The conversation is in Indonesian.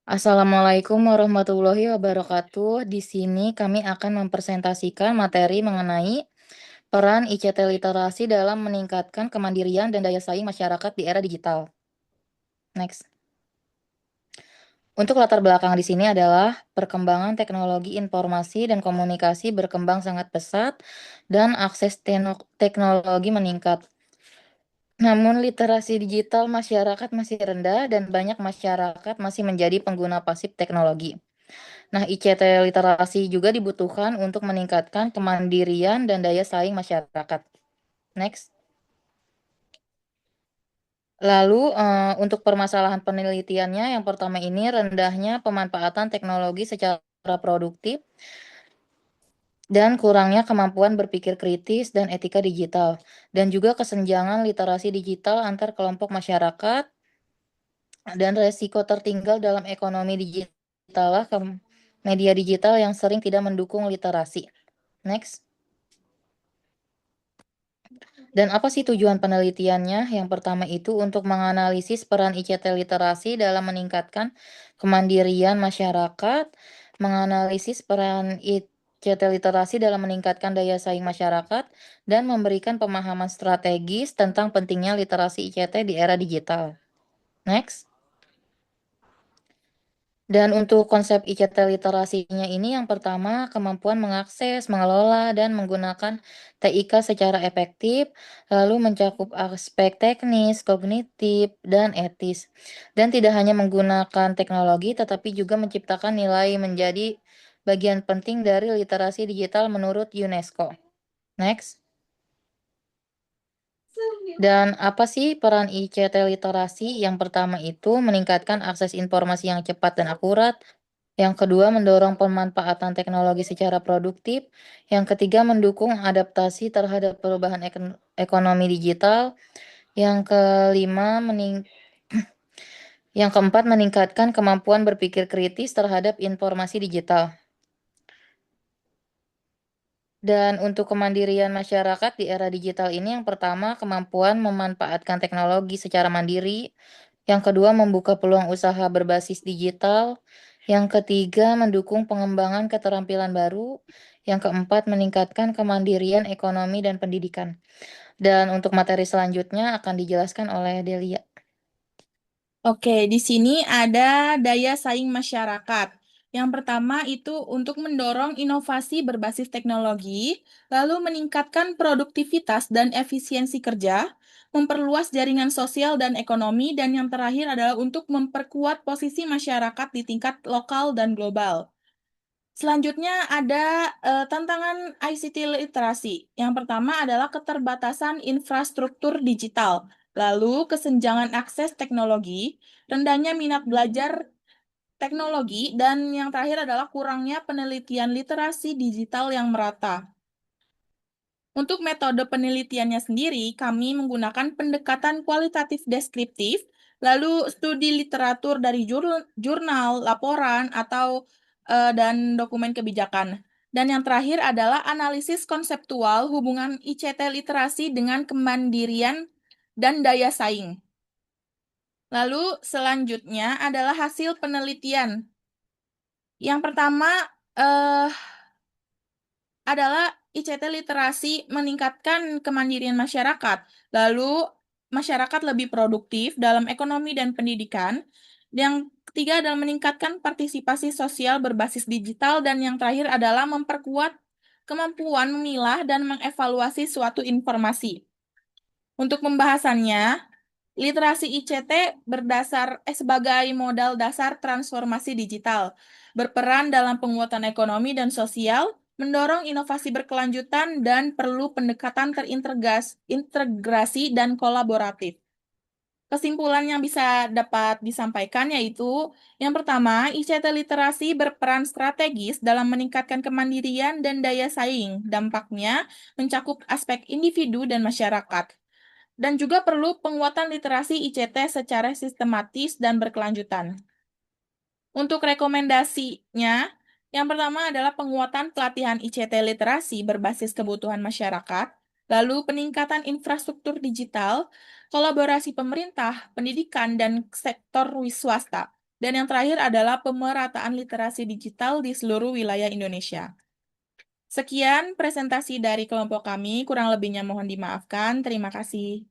Assalamualaikum warahmatullahi wabarakatuh. Di sini kami akan mempresentasikan materi mengenai peran ICT literasi dalam meningkatkan kemandirian dan daya saing masyarakat di era digital. Next. Untuk latar belakang di sini adalah perkembangan teknologi informasi dan komunikasi berkembang sangat pesat dan akses teknologi meningkat. Namun literasi digital masyarakat masih rendah dan banyak masyarakat masih menjadi pengguna pasif teknologi. Nah, ICT literasi juga dibutuhkan untuk meningkatkan kemandirian dan daya saing masyarakat. Next. Lalu, untuk permasalahan penelitiannya, yang pertama ini rendahnya pemanfaatan teknologi secara produktif dan kurangnya kemampuan berpikir kritis dan etika digital, dan juga kesenjangan literasi digital antar kelompok masyarakat dan resiko tertinggal dalam ekonomi digital ke media digital yang sering tidak mendukung literasi. Next. Dan apa sih tujuan penelitiannya? Yang pertama itu untuk menganalisis peran ICT literasi dalam meningkatkan kemandirian masyarakat, menganalisis peran ICT literasi dalam meningkatkan daya saing masyarakat, dan memberikan pemahaman strategis tentang pentingnya literasi ICT di era digital. Next. Dan untuk konsep ICT literasinya ini yang pertama kemampuan mengakses, mengelola, dan menggunakan TIK secara efektif, lalu mencakup aspek teknis, kognitif, dan etis. Dan tidak hanya menggunakan teknologi, tetapi juga menciptakan nilai menjadi bagian penting dari literasi digital menurut UNESCO. Next. Dan apa sih peran ICT literasi? Yang pertama itu meningkatkan akses informasi yang cepat dan akurat. Yang kedua, mendorong pemanfaatan teknologi secara produktif. Yang ketiga, mendukung adaptasi terhadap perubahan ekonomi digital. Yang kelima, yang keempat, meningkatkan kemampuan berpikir kritis terhadap informasi digital. Dan untuk kemandirian masyarakat di era digital ini, yang pertama, kemampuan memanfaatkan teknologi secara mandiri. Yang kedua, membuka peluang usaha berbasis digital. Yang ketiga, mendukung pengembangan keterampilan baru. Yang keempat, meningkatkan kemandirian ekonomi dan pendidikan. Dan untuk materi selanjutnya akan dijelaskan oleh Delia. Oke, di sini ada daya saing masyarakat. Yang pertama itu untuk mendorong inovasi berbasis teknologi, lalu meningkatkan produktivitas dan efisiensi kerja, memperluas jaringan sosial dan ekonomi, dan yang terakhir adalah untuk memperkuat posisi masyarakat di tingkat lokal dan global. Selanjutnya ada tantangan ICT literasi. Yang pertama adalah keterbatasan infrastruktur digital, lalu kesenjangan akses teknologi, rendahnya minat belajar teknologi, dan yang terakhir adalah kurangnya penelitian literasi digital yang merata. Untuk metode penelitiannya sendiri, kami menggunakan pendekatan kualitatif deskriptif, lalu studi literatur dari jurnal, laporan, atau dan dokumen kebijakan. Dan yang terakhir adalah analisis konseptual hubungan ICT literasi dengan kemandirian dan daya saing. Lalu selanjutnya adalah hasil penelitian. Yang pertama, eh, adalah ICT literasi meningkatkan kemandirian masyarakat. Lalu masyarakat lebih produktif dalam ekonomi dan pendidikan. Yang ketiga adalah meningkatkan partisipasi sosial berbasis digital, dan yang terakhir adalah memperkuat kemampuan memilah dan mengevaluasi suatu informasi. Untuk pembahasannya, literasi ICT sebagai modal dasar transformasi digital, berperan dalam penguatan ekonomi dan sosial, mendorong inovasi berkelanjutan, dan perlu pendekatan integrasi dan kolaboratif. Kesimpulan yang bisa dapat disampaikan yaitu, yang pertama, ICT literasi berperan strategis dalam meningkatkan kemandirian dan daya saing. Dampaknya mencakup aspek individu dan masyarakat. Dan juga perlu penguatan literasi ICT secara sistematis dan berkelanjutan. Untuk rekomendasinya, yang pertama adalah penguatan pelatihan ICT literasi berbasis kebutuhan masyarakat, lalu peningkatan infrastruktur digital, kolaborasi pemerintah, pendidikan, dan sektor swasta. Dan yang terakhir adalah pemerataan literasi digital di seluruh wilayah Indonesia. Sekian presentasi dari kelompok kami, kurang lebihnya mohon dimaafkan. Terima kasih.